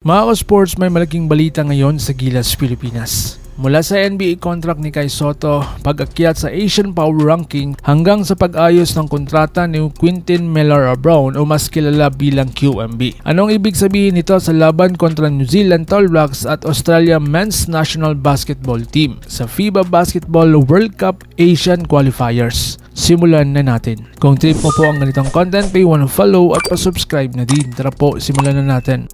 Mga ka-sports, may malaking balita ngayon sa Gilas, Pilipinas. Mula sa NBA contract ni Kai Sotto, pag-akyat sa Asian Power Ranking hanggang sa pag-ayos ng kontrata ni Quinton Melara-Brown o mas kilala bilang QMB. Anong ibig sabihin nito sa laban kontra New Zealand All Blacks at Australia Men's National Basketball Team sa FIBA Basketball World Cup Asian Qualifiers? Simulan na natin. Kung trip mo po ang ganitong content, pay one follow at pa-subscribe na din. Tara po, simulan na natin.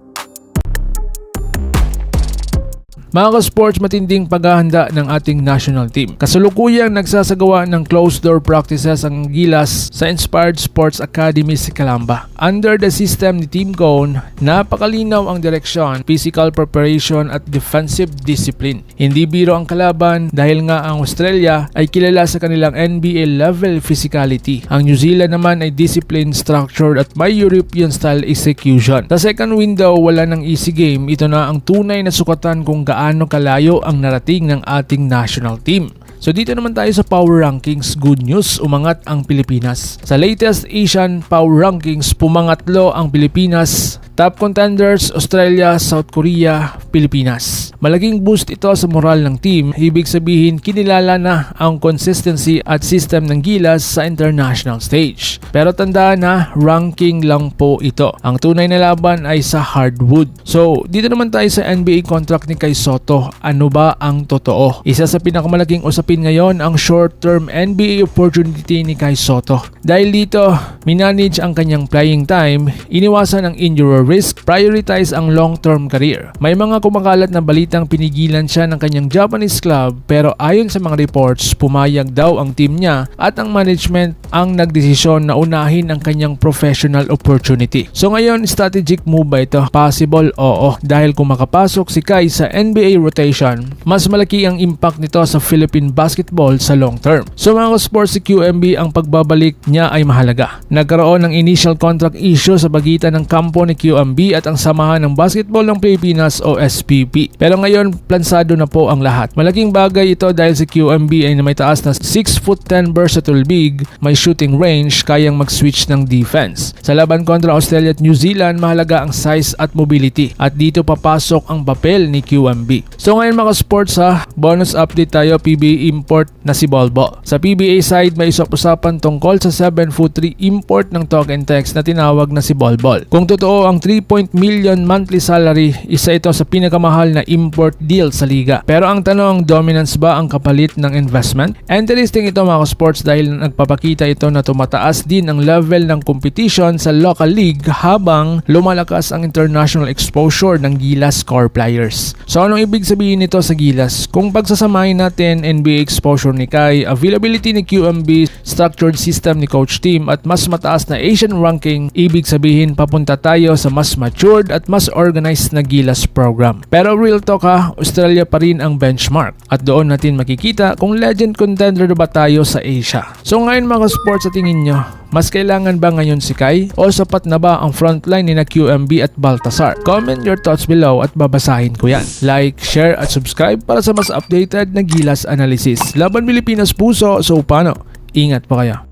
Mga ka-sports, matinding paghahanda ng ating national team. Kasalukuyang nagsasagawa ng closed-door practices ang Gilas sa Inspired Sports Academy sa Calamba. Under the system ni Team Cone, napakalinaw ang direksyon, physical preparation at defensive discipline. Hindi biro ang kalaban dahil nga ang Australia ay kilala sa kanilang NBA level physicality. Ang New Zealand naman ay discipline, structured at may European style execution. Sa second window, wala ng easy game. Ito na ang tunay na sukatan kung gaano kalayo ang narating ng ating national team. So dito naman tayo sa Power Rankings. Good news, umangat ang Pilipinas. Sa latest Asian Power Rankings, pumangatlo ang Pilipinas. Top contenders, Australia, South Korea, Pilipinas. Malaking boost ito sa moral ng team. Ibig sabihin, kinilala na ang consistency at system ng Gilas sa international stage. Pero tandaan na, ranking lang po ito. Ang tunay na laban ay sa hardwood. So, dito naman tayo sa NBA contract ni Kai Sotto. Ano ba ang totoo? Isa sa pinakamalaking usapin ngayon ang short-term NBA opportunity ni Kai Sotto. Dahil dito, minanage ang kanyang playing time, iniwasan ang injury risk, prioritize ang long-term career. May mga kumakalat na balitang pinigilan siya ng kanyang Japanese club, pero ayon sa mga reports, pumayag daw ang team niya at ang management ang nagdesisyon na unahin ang kanyang professional opportunity. So ngayon, strategic move ba ito? Possible? Oo. Dahil kung makapasok si Kai sa NBA rotation, mas malaki ang impact nito sa Philippine basketball sa long term. So mga sports, si QMB, ang pagbabalik niya ay mahalaga. Nagkaroon ng initial contract issue sa pagitan ng kampo ni QMB at ang Samahan ng Basketball ng Pilipinas o SPP. Pero ngayon, plansado na po ang lahat. Malaking bagay ito dahil si QMB ay may taas na 6'10" versatile big, may shooting range, kayang mag-switch ng defense. Sa laban kontra Australia at New Zealand, mahalaga ang size at mobility. At dito papasok ang papel ni QMB. So ngayon mga sports bonus update tayo, PBA import na si Bolbo. Sa PBA side, may usap-usapan tungkol sa 7'3" import ng talk and text na tinawag na si Bolbol. Kung totoo ang 3 million monthly salary, isa ito sa pinakamahal na import deal sa liga. Pero ang tanong, dominance ba ang kapalit ng investment? Interesting ito mga sports dahil nagpapakita ito na tumataas din ang level ng competition sa local league habang lumalakas ang international exposure ng Gilas core players. So anong ibig sabihin nito sa Gilas? Kung pagsasamahin natin NBA exposure ni Kai, availability ni QMB, structured system ni coach team at mas mataas na Asian ranking, ibig sabihin papunta tayo sa mas matured at mas organized na Gilas program. Pero real talk Australia pa rin ang benchmark at doon natin makikita kung legend contender ba tayo sa Asia. So ngayon mga sports, sa tingin nyo, mas kailangan ba ngayon si Kai o sapat na ba ang frontline ni na QMB at Baltasar? Comment your thoughts below at babasahin ko yan. Like, share at subscribe para sa mas updated na Gilas analysis. Laban Pilipinas puso, so paano? Ingat po kayo.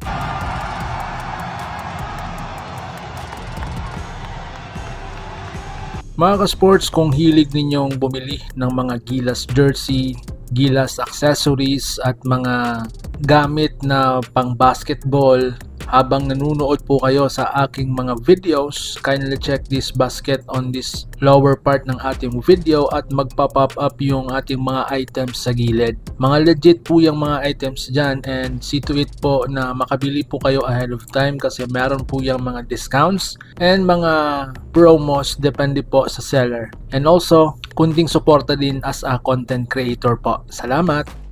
Mga ka-sports, kung hilig ninyong bumili ng mga Gilas jersey, Gilas accessories at mga gamit na pang basketball habang nanunood po kayo sa aking mga videos, kindly check this basket on this lower part ng ating video at magpa-pop up yung ating mga items sa gilid. Mga legit po yung mga items dyan and see to it po na makabili po kayo ahead of time kasi meron po yung mga discounts and mga promos depende po sa seller. And also, kunting suporta din as a content creator po. Salamat!